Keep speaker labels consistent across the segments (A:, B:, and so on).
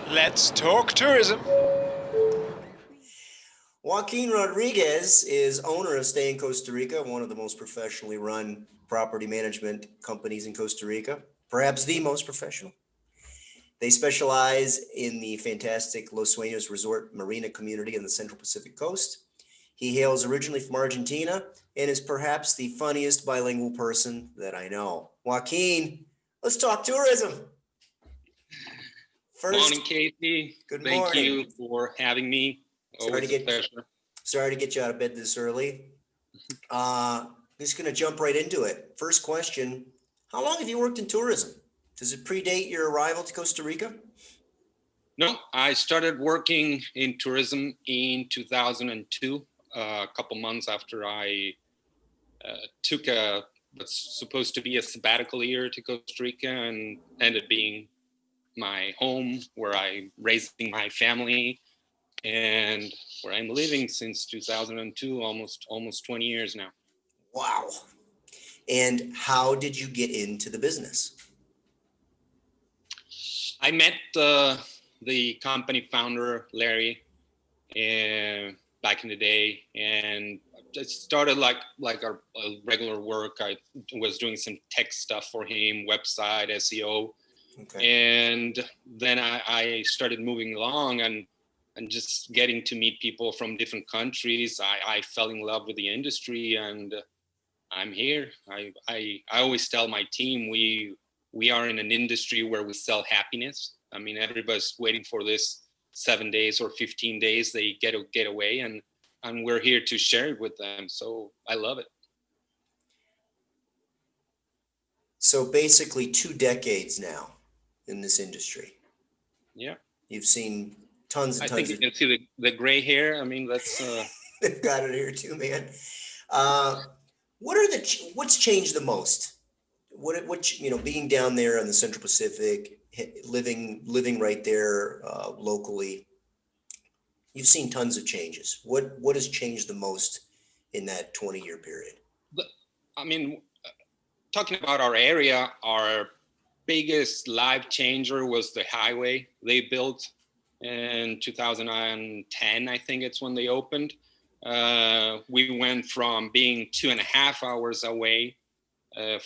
A: Let's talk tourism.
B: Joaquin Rodriguez is owner of Stay in Costa Rica, one of the most professionally run property management companies in Costa Rica, perhaps the most professional. They specialize in the fantastic Los Sueños Resort Marina community in the Central Pacific Coast. He hails originally from Argentina and is perhaps the funniest bilingual person that I know. Joaquin, let's talk tourism.
C: First, morning, Casey.
B: Good
C: Thank
B: morning.
C: you for having me.
B: Sorry to get you out of bed this early. Just going to jump right into it. First question, how long have you worked in tourism? Does it predate your arrival to Costa Rica?
C: No, I started working in tourism in 2002, a couple months after I took what's supposed to be a sabbatical year to Costa Rica and ended being my home where I'm raising my family and where I'm living since 2002, almost 20 years now.
B: Wow. And how did you get into the business?
C: I met the company founder, Larry, back in the day, and it started like a regular work. I was doing some tech stuff for him, website, SEO. Okay. And then I started moving along and just getting to meet people from different countries. I fell in love with the industry, and I'm here. I always tell my team we are in an industry where we sell happiness. I mean, everybody's waiting for this 7 days or 15 days they get away, and we're here to share it with them. So I love it.
B: So basically 2 decades now in this industry.
C: Yeah.
B: You've seen tons and tons.
C: I think you can see the gray hair. I mean, that's
B: they've got it here too, man. What's changed the most? What being down there in the Central Pacific, living right there locally, you've seen tons of changes. What has changed the most in that 20-year period?
C: I mean, talking about our area, our biggest life changer was the highway they built in 2010. I think it's when they opened. We went from being 2.5 hours away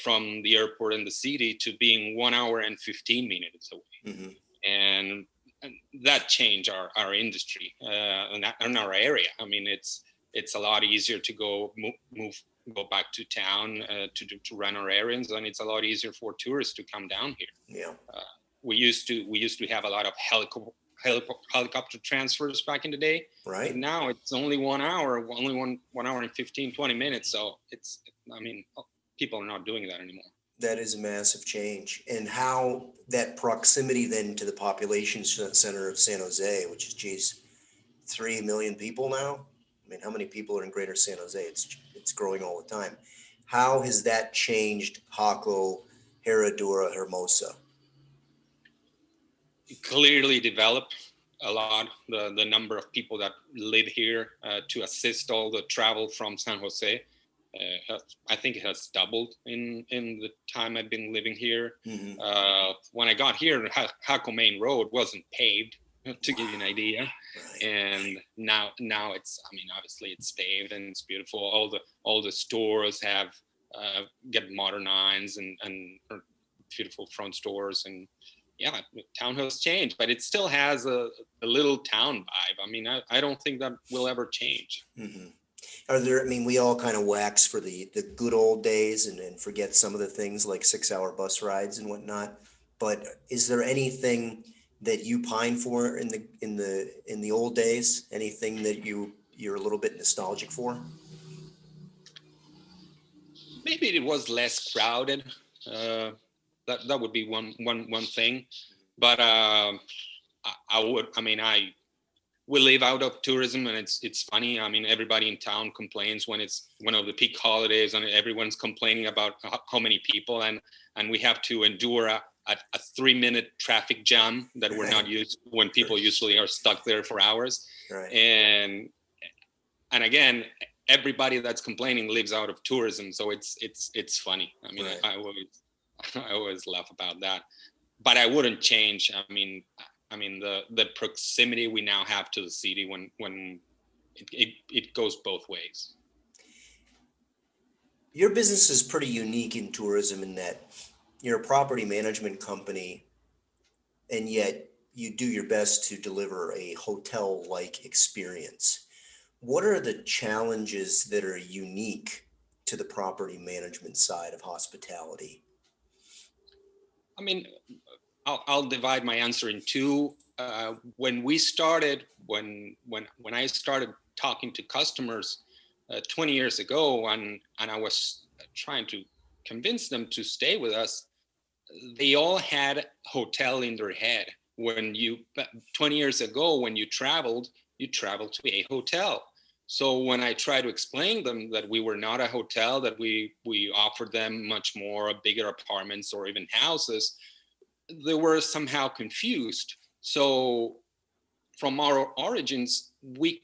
C: from the airport in the city to being 1 hour and 15 minutes away. Mm-hmm. And that changed our industry and our area. I mean, it's a lot easier to go back to town to run our errands, and it's a lot easier for tourists to come down here.
B: Yeah.
C: We used to have a lot of helicopter transfers back in the day.
B: Right.
C: And now it's only 1 hour, only one hour and 15, 20 minutes. So people are not doing that anymore.
B: That is a massive change. And how that proximity then to the population center of San Jose, which is, 3 million people now. I mean, how many people are in greater San Jose? It's growing all the time. How has that changed Jaco, Herradura, Hermosa?
C: It clearly developed a lot. The number of people that live here to assist all the travel from San Jose. I think it has doubled in the time I've been living here. Mm-hmm. When I got here, Jaco Main Road wasn't paved, to give you an idea. Right. And now it's, I mean, obviously it's paved and it's beautiful. All the stores have get modernized and beautiful front stores, and yeah, the town has changed, but it still has a little town vibe. I mean, I don't think that will ever change.
B: Mm-hmm. We all kind of wax for the good old days and forget some of the things like 6-hour bus rides and whatnot. But is there anything that you pine for in the old days? Anything that you're a little bit nostalgic for?
C: Maybe it was less crowded. That would be one thing. But we live out of tourism, and it's funny. I mean, everybody in town complains when it's one of the peak holidays, and everyone's complaining about how many people, and we have to endure a 3-minute traffic jam that we're not used to, when people usually are stuck there for hours.
B: Right.
C: And again, everybody that's complaining lives out of tourism, so it's funny. I mean, right. I always laugh about that, but I wouldn't change. I mean, I mean, the proximity we now have to the city when it goes both ways.
B: Your business is pretty unique in tourism in that you're a property management company, and yet you do your best to deliver a hotel-like experience. What are the challenges that are unique to the property management side of hospitality?
C: I mean, I'll divide my answer in two. When we started, when I started talking to customers 20 years ago, and I was trying to convince them to stay with us, they all had hotel in their head. When you 20 years ago, when you traveled to a hotel. So when I tried to explain them that we were not a hotel, that we offered them much more bigger apartments or even houses, they were somehow confused. So from our origins, we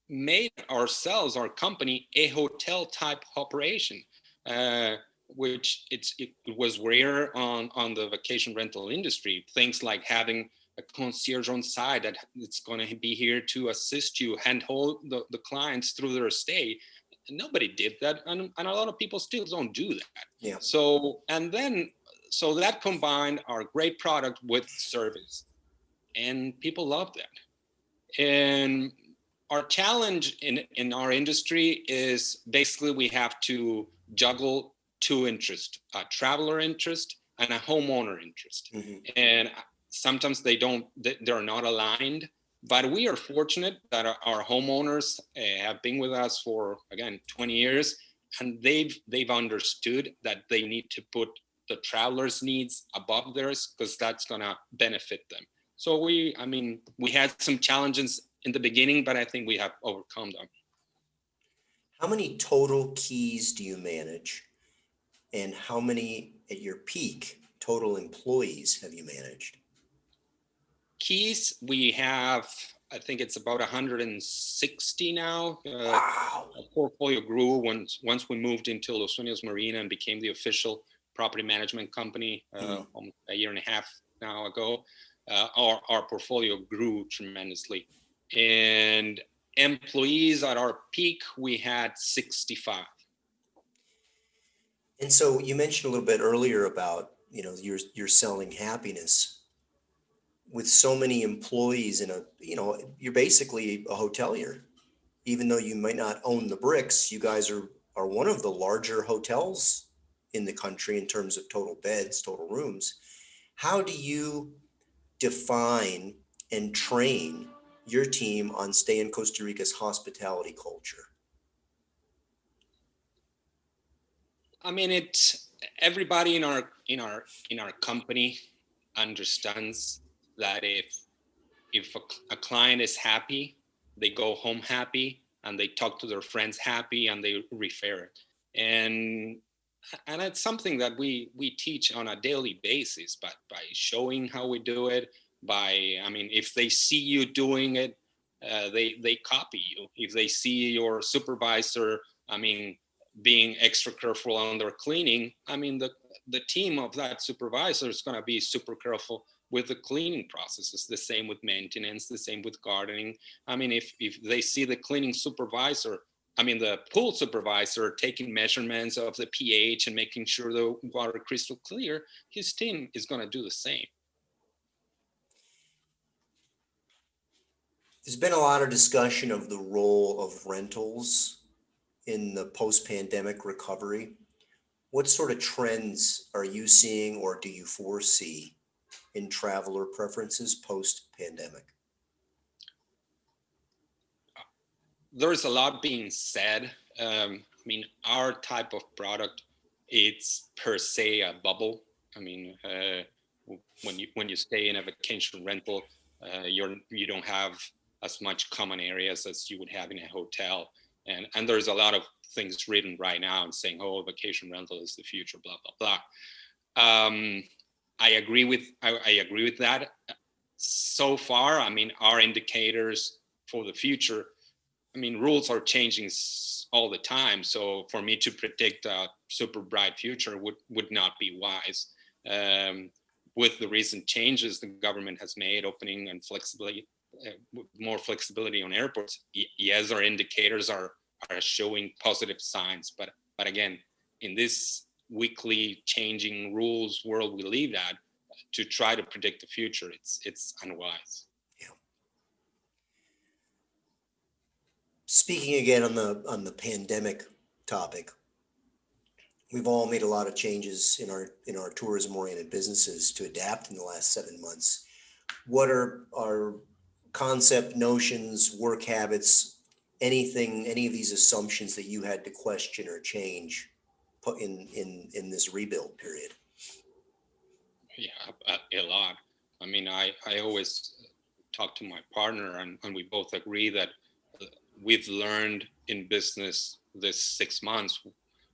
C: made ourselves, our company, a hotel type operation, which it was rare on the vacation rental industry. Things like having a concierge on site that it's going to be here to assist you, handhold the clients through their stay. Nobody did that, and a lot of people still don't do that.
B: Yeah.
C: So that combined our great product with service, and people love that. And our challenge in our industry is basically we have to juggle two interests: a traveler interest and a homeowner interest.
B: Mm-hmm.
C: And sometimes they're not aligned. But we are fortunate that our homeowners have been with us for, again, 20 years, and they've understood that they need to put the travelers' needs above theirs, because that's gonna benefit them. So we had some challenges in the beginning, but I think we have overcome them.
B: How many total keys do you manage? And how many at your peak total employees have you managed?
C: Keys, we have, I think it's about 160 now.
B: Wow.
C: Our portfolio grew once we moved into Los Sueños Marina and became the official property management company almost a year and a half now ago. Our portfolio grew tremendously. And employees at our peak, we had 65.
B: And so you mentioned a little bit earlier about, you're selling happiness. With so many employees you're basically a hotelier. Even though you might not own the bricks, you guys are one of the larger hotels in the country in terms of total beds, total rooms. How do you define and train your team on Stay in Costa Rica's hospitality culture?
C: I mean, it's everybody in our company understands that if a client is happy, they go home happy, and they talk to their friends happy, and they refer it. And it's something that we teach on a daily basis, but by showing how we do it, if they see you doing it, they copy you. If they see your supervisor, being extra careful on their cleaning, the team of that supervisor is going to be super careful with the cleaning processes. The same with maintenance, the same with gardening. If they see the cleaning supervisor, the pool supervisor taking measurements of the pH and making sure the water crystal clear, his team is going to do the same.
B: There's been a lot of discussion of the role of rentals in the post-pandemic recovery. What sort of trends are you seeing, or do you foresee in traveler preferences post-pandemic?
C: There's a lot being said. Our type of product, it's per se a bubble. When you stay in a vacation rental, you don't have as much common areas as you would have in a hotel. And there's a lot of things written right now and saying, oh, vacation rental is the future, blah, blah, blah. I agree with that. So far, our indicators for the future, rules are changing all the time. So for me to predict a super bright future would not be wise. with the recent changes the government has made, opening and flexibility, more flexibility on airports, yes, our indicators are showing positive signs. But again, in this weekly changing rules world we live at, to try to predict the future, it's unwise.
B: Yeah. Speaking again on the pandemic topic, we've all made a lot of changes in our tourism-oriented businesses to adapt in the last 7 months. What are our concept, notions, work habits, any of these assumptions that you had to question or change put in this rebuild period?
C: Yeah, a lot. I mean, I always talk to my partner, and we both agree that we've learned in business this 6 months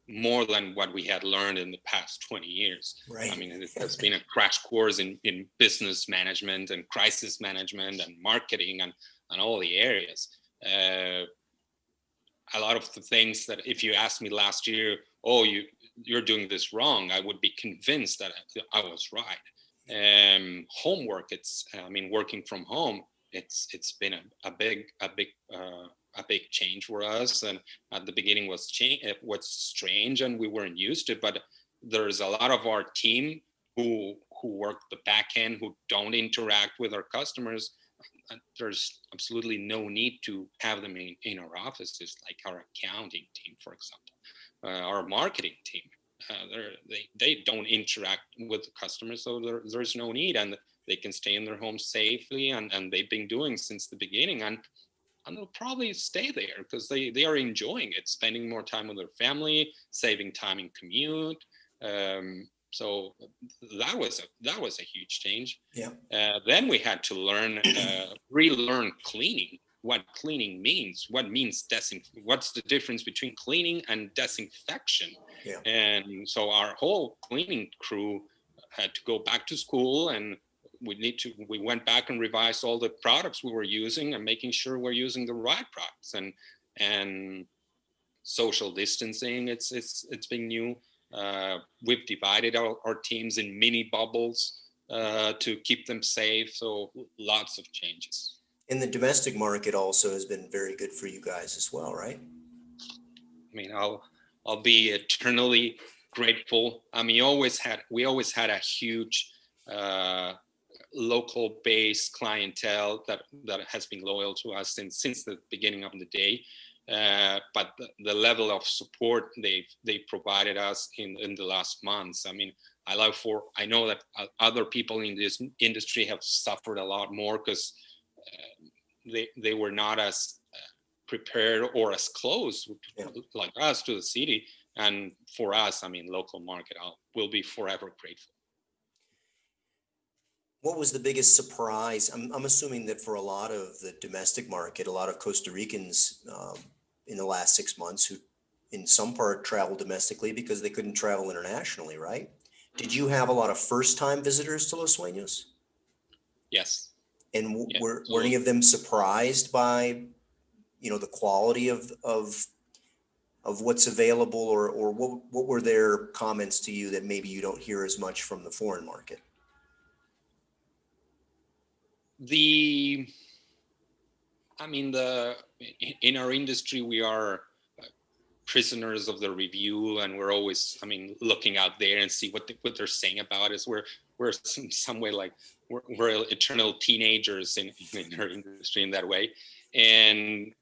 C: more than what we had learned in the past 20 years.
B: Right.
C: I mean, it has been a crash course in business management and crisis management and marketing and all the areas. A lot of the things that if you asked me last year, oh, you're doing this wrong, I would be convinced that I was right. Homework, working from home, it's been a big change for us. And at the beginning was strange, and we weren't used to it. But there's a lot of our team who work the back end, who don't interact with our customers. There's absolutely no need to have them in our offices, like our accounting team, for example, our marketing team. They don't interact with the customers, so there's no need, and they can stay in their homes safely, and they've been doing since the beginning, and they'll probably stay there because they are enjoying it, spending more time with their family, saving time in commute. So that was a huge change.
B: Yeah.
C: Then we had to relearn cleaning, what cleaning means, what's the difference between cleaning and disinfection.
B: Yeah.
C: And so our whole cleaning crew had to go back to school, and we went back and revised all the products we were using and making sure we're using the right products, and social distancing. It's been new. We've divided our teams in mini bubbles to keep them safe. So lots of changes.
B: And the domestic market also has been very good for you guys as well, right?
C: I mean, I'll be eternally grateful. I mean, we always had a huge local based clientele that has been loyal to us since the beginning of the day. But the level of support they provided us in the last months. I mean, I know that other people in this industry have suffered a lot more because they were not as prepared or as close like us to the city. And for us, I mean, local market, will be forever grateful.
B: What was the biggest surprise? I'm assuming that for a lot of the domestic market, a lot of Costa Ricans in the last 6 months who in some part traveled domestically because they couldn't travel internationally, right? Did you have a lot of first-time visitors to Los Sueños?
C: Yes.
B: And were any of them surprised by, the quality of what's available, or what were their comments to you that maybe you don't hear as much from the foreign market?
C: In our industry, we are prisoners of the review, and we're always, looking out there and see what they're saying about us. We're in some way like we're eternal teenagers in our industry in that way. And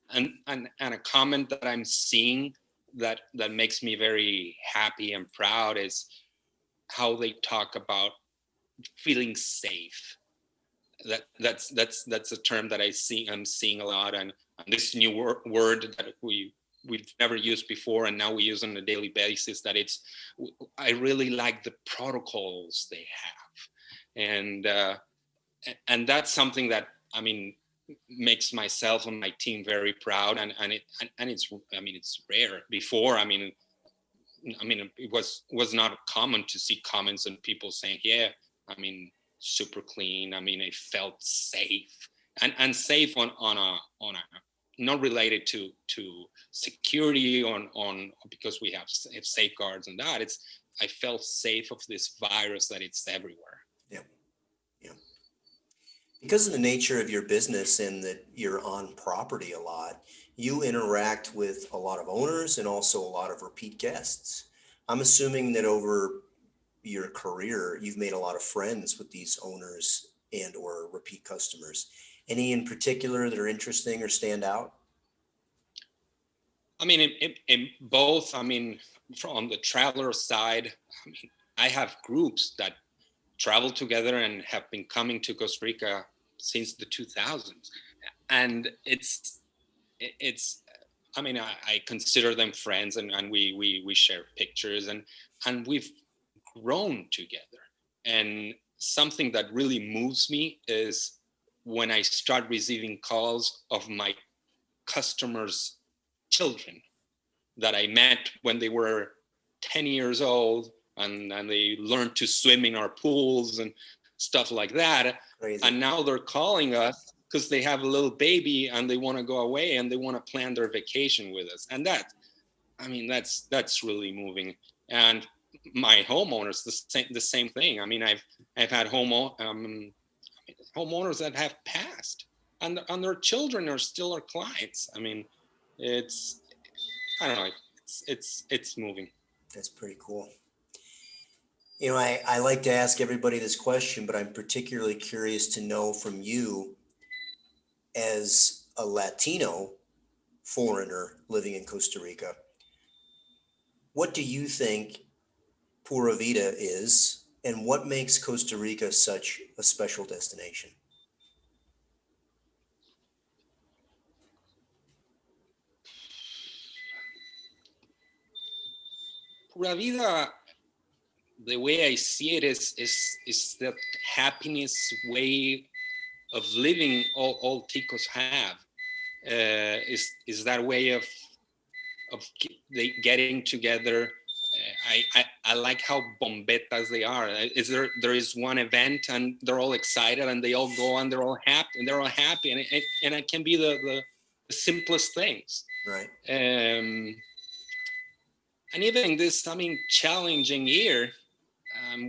C: a comment that I'm seeing that makes me very happy and proud is how they talk about feeling safe. That's a term that I'm seeing a lot, and this new word that we've never used before, and now we use on a daily basis. I really like the protocols they have, and that's something that makes myself and my team very proud, and it's rare. Before, it was not common to see comments and people saying, yeah, super clean. It felt safe and safe on a not related to security on because we have safeguards and that. It's I felt safe of this virus that it's everywhere.
B: Yeah. Yeah. Because of the nature of your business and that you're on property a lot, you interact with a lot of owners and also a lot of repeat guests. I'm assuming that over your career, you've made a lot of friends with these owners and or repeat customers. Any in particular that are interesting or stand out?
C: I mean, in both, I mean, from the traveler side, I mean, I have groups that travel together and have been coming to Costa Rica since the 2000s. And it's, I mean, I consider them friends, and we share pictures, and we've grown together. And something that really moves me is when I start receiving calls of my customers' children that I met when they were 10 years old, and they learned to swim in our pools and stuff like that.
B: Crazy.
C: And now they're calling us because they have a little baby and they want to go away and they want to plan their vacation with us. And that, I mean, that's really moving. And my homeowners, the same thing. I mean, I've had homeowners that have passed, and their children are still our clients. I mean, it's, I don't know, it's moving.
B: That's pretty cool. You know, I like to ask everybody this question, but I'm particularly curious to know from you, as a Latino foreigner living in Costa Rica, what do you think Pura Vida is, and what makes Costa Rica such a special destination?
C: Pura Vida, the way I see it is that happiness way of living all Ticos have. Is that way of they getting together. I like how bombetas they are. There is one event and they're all excited and they all go and they're all happy and it can be the simplest things.
B: Right.
C: And even in this, I mean, challenging year,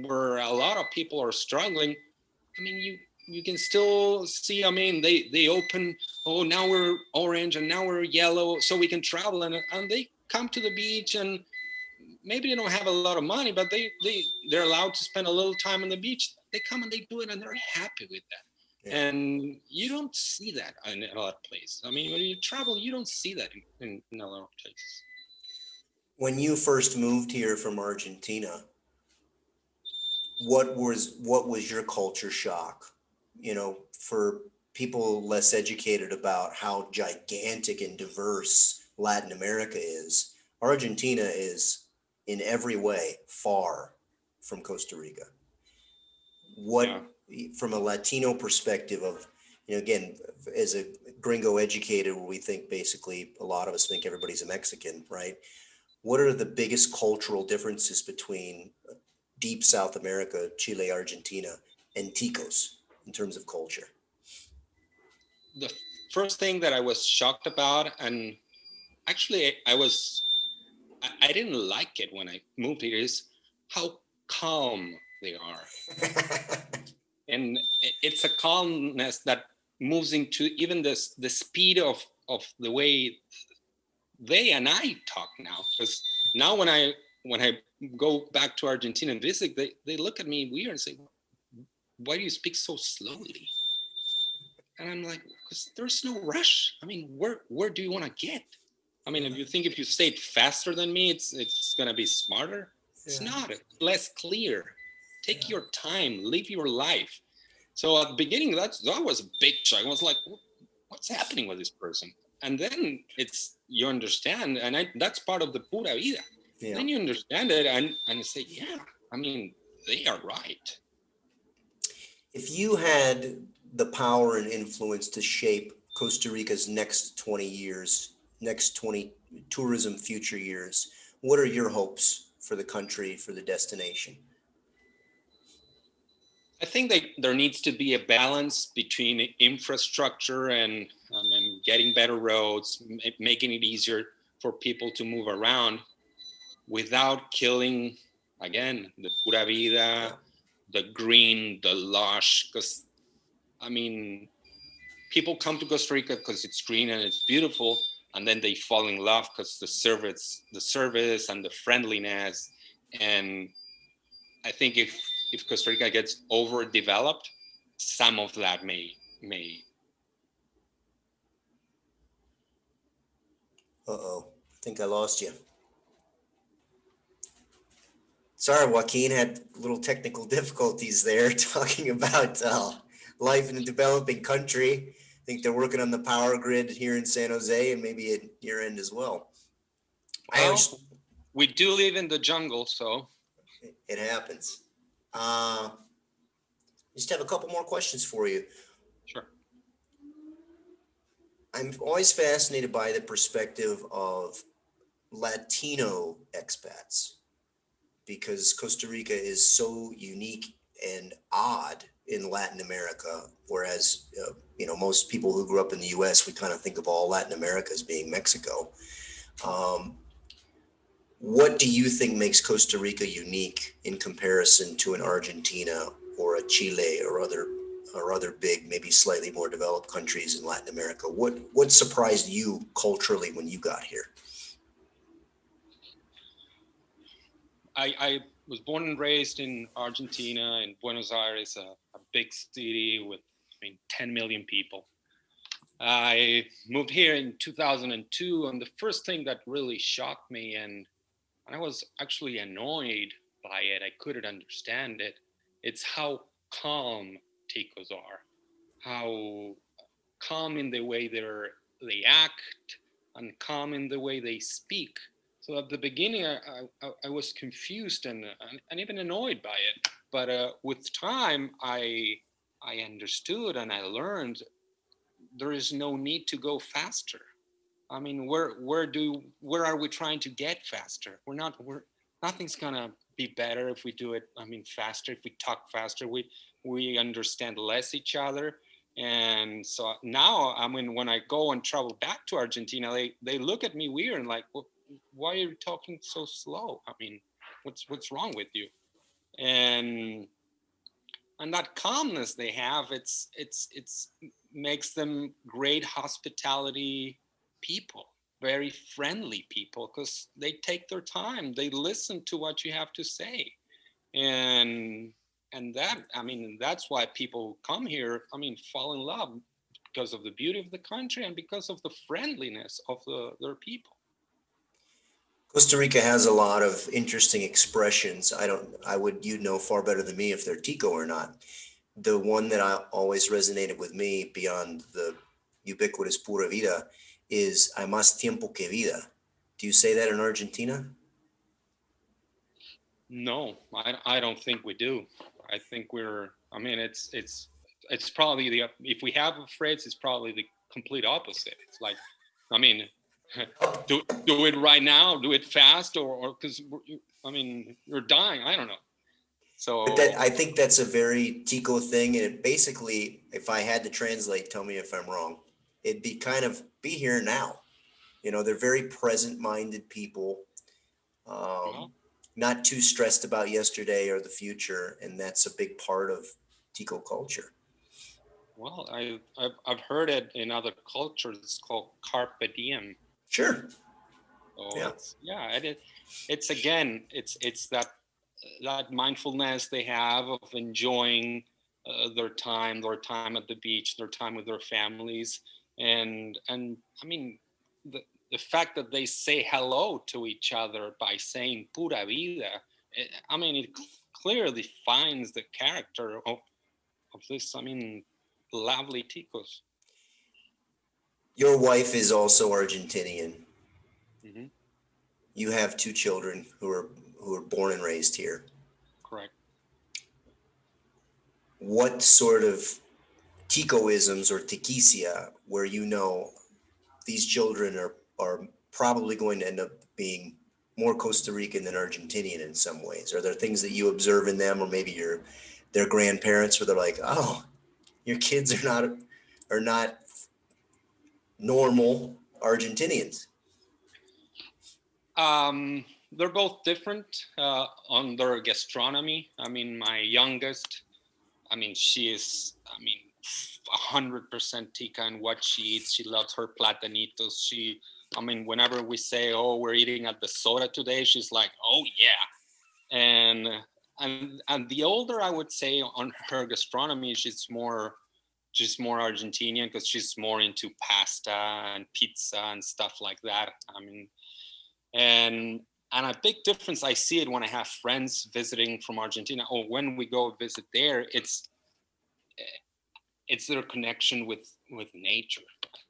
C: where a lot of people are struggling, I mean, you can still see, I mean, they open, oh, now we're orange and now we're yellow, so we can travel, and they come to the beach, and maybe they don't have a lot of money, but they're allowed to spend a little time on the beach. They come and they do it and they're happy with that. Yeah. And you don't see that in a lot of places. I mean, when you travel, you don't see that in a lot of places.
B: When you first moved here from Argentina, what was your culture shock? You know, for people less educated about how gigantic and diverse Latin America is, Argentina is in every way far from Costa Rica. What, from a Latino perspective of, you know, again, as a gringo educated, where we think basically a lot of us think everybody's a Mexican, right? What are the biggest cultural differences between deep South America, Chile, Argentina, and Ticos in terms of culture?
C: The first thing that I was shocked about, and actually I didn't like it when I moved here, is how calm they are. And it's a calmness that moves into even the speed of the way they and I talk now. Because now when I go back to Argentina and visit, they look at me weird and say, why do you speak so slowly? And I'm like, because there's no rush. I mean, where do you want to get? I mean, if you say it faster than me, it's gonna be smarter. It's not. It's less clear. Take your time. Live your life. So at the beginning, that was a big shock. I was like, what's happening with this person? And then you understand, and that's part of the Pura Vida. Yeah. Then you understand it and say, yeah, I mean, they are right.
B: If you had the power and influence to shape Costa Rica's next 20 years, next 20 tourism future years, what are your hopes for the country, for the destination?
C: I think there needs to be a balance between infrastructure and getting better roads, making it easier for people to move around without killing, again, the Pura Vida, the green, the lush. Because, I mean, people come to Costa Rica because it's green and it's beautiful, and then they fall in love because the service and the friendliness. And I think if Costa Rica gets overdeveloped, some of that may.
B: Uh-oh, I think I lost you. Sorry, Joaquin, had little technical difficulties there talking about life in a developing country. I think they're working on the power grid here in San Jose and maybe at your end as well.
C: Well, we do live in the jungle, so.
B: It happens. Just have a couple more questions for you.
C: Sure.
B: I'm always fascinated by the perspective of Latino expats, because Costa Rica is so unique and odd in Latin America, whereas most people who grew up in the U.S., we kind of think of all Latin America as being Mexico. What do you think makes Costa Rica unique in comparison to an Argentina or a Chile or other big, maybe slightly more developed countries in Latin America? What surprised you culturally when you got here?
C: I was born and raised in Argentina, in Buenos Aires, a big city with 10 million people. I moved here in 2002, and the first thing that really shocked me, and I was actually annoyed by it, I couldn't understand it, it's how calm Ticos are, how calm in the way they act, and calm in the way they speak. So at the beginning, I was confused and even annoyed by it. But with time, I understood and I learned there is no need to go faster. I mean, where are we trying to get faster? Nothing's gonna be better if we do it. Faster. If we talk faster, we understand less each other. And so now, when I go and travel back to Argentina, they look at me weird and like, well, why are you talking so slow? What's wrong with you? And that calmness they have, it's makes them great hospitality people, very friendly people, because they take their time, they listen to what you have to say, and that's why people come here, fall in love, because of the beauty of the country and because of the friendliness of their people.
B: Costa Rica has a lot of interesting expressions. You'd know far better than me if they're Tico or not. The one that always resonated with me beyond the ubiquitous Pura Vida is Mas Tiempo Que Vida. Do you say that in Argentina?
C: No, I don't think we do. I think it's probably if we have a phrase, it's probably the complete opposite. It's like, do it right now, do it fast, or because you're dying. I don't know. So
B: I think that's a very Tico thing, and it basically, if I had to translate, tell me if I'm wrong, it'd be kind of be here now. They're very present-minded people, not too stressed about yesterday or the future, and that's a big part of Tico culture.
C: Well, I've heard it in other cultures. It's called carpe diem.
B: Sure.
C: So it's again, it's that mindfulness they have of enjoying their time at the beach, their time with their families, and the fact that they say hello to each other by saying Pura Vida, it clearly defines the character of this, lovely Ticos.
B: Your wife is also Argentinian.
C: Mm-hmm.
B: You have two children who are born and raised here.
C: Correct.
B: What sort of Ticoisms or tiquicia, where these children are probably going to end up being more Costa Rican than Argentinian in some ways? Are there things that you observe in them, or maybe their grandparents, where they're like, oh, your kids are not normal Argentinians?
C: They're both different on their gastronomy. I mean, my youngest, I mean, she is, 100% Tica in what she eats. She loves her platanitos. Whenever we say, oh, we're eating at the soda today, she's like, oh yeah. And the older, I would say, on her gastronomy, she's more Argentinian, because she's more into pasta and pizza and stuff like that. And a big difference, I see it when I have friends visiting from Argentina, or when we go visit there, it's their connection with nature.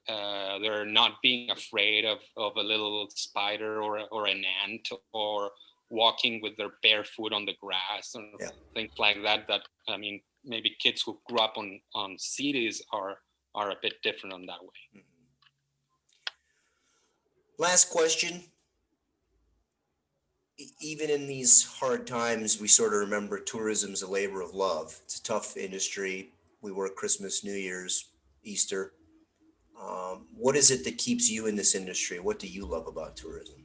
C: They're not being afraid of a little spider or an ant, or walking with their bare foot on the grass and things like that. Maybe kids who grew up on cities are a bit different on that way.
B: Mm-hmm. Last question. Even in these hard times, we sort of remember tourism's a labor of love. It's a tough industry. We work Christmas, New Year's, Easter. What is it that keeps you in this industry? What do you love about tourism?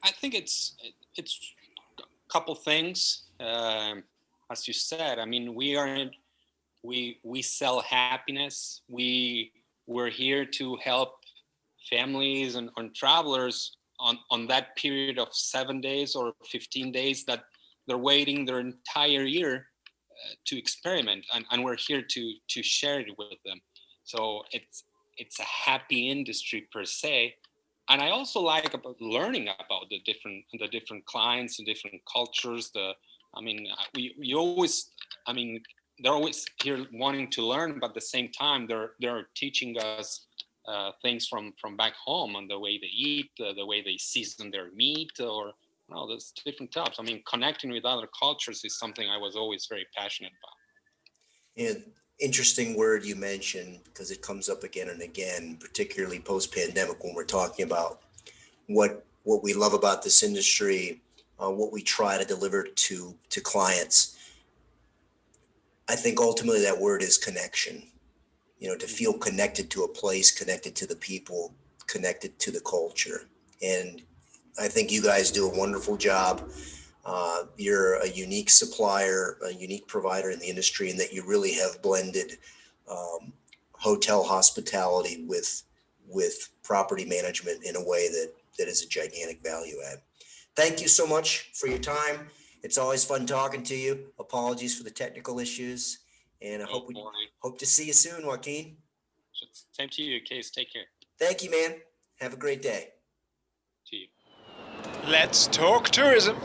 C: I think it's a couple things. As you said, we sell happiness. We're here to help families and travelers on that period of 7 days or 15 days that they're waiting their entire year to experiment, and we're here to share it with them. So it's a happy industry per se. And I also like about learning about the different clients and different cultures. They're always here wanting to learn, but at the same time, they're teaching us things from back home, on the way they eat, the way they season their meat, or there's different types. Connecting with other cultures is something I was always very passionate about.
B: And interesting word you mentioned, because it comes up again and again, particularly post-pandemic, when we're talking about what we love about this industry, what we try to deliver to clients. I think ultimately that word is connection. To feel connected to a place, connected to the people, connected to the culture. And I think you guys do a wonderful job. You're a unique supplier, a unique provider in the industry, and that you really have blended hotel hospitality with property management in a way that is a gigantic value add. Thank you so much for your time. It's always fun talking to you. Apologies for the technical issues, and I hope to see you soon, Joaquin.
C: Same to you, Case. Take care.
B: Thank you, man. Have a great day.
C: To you.
A: Let's talk tourism.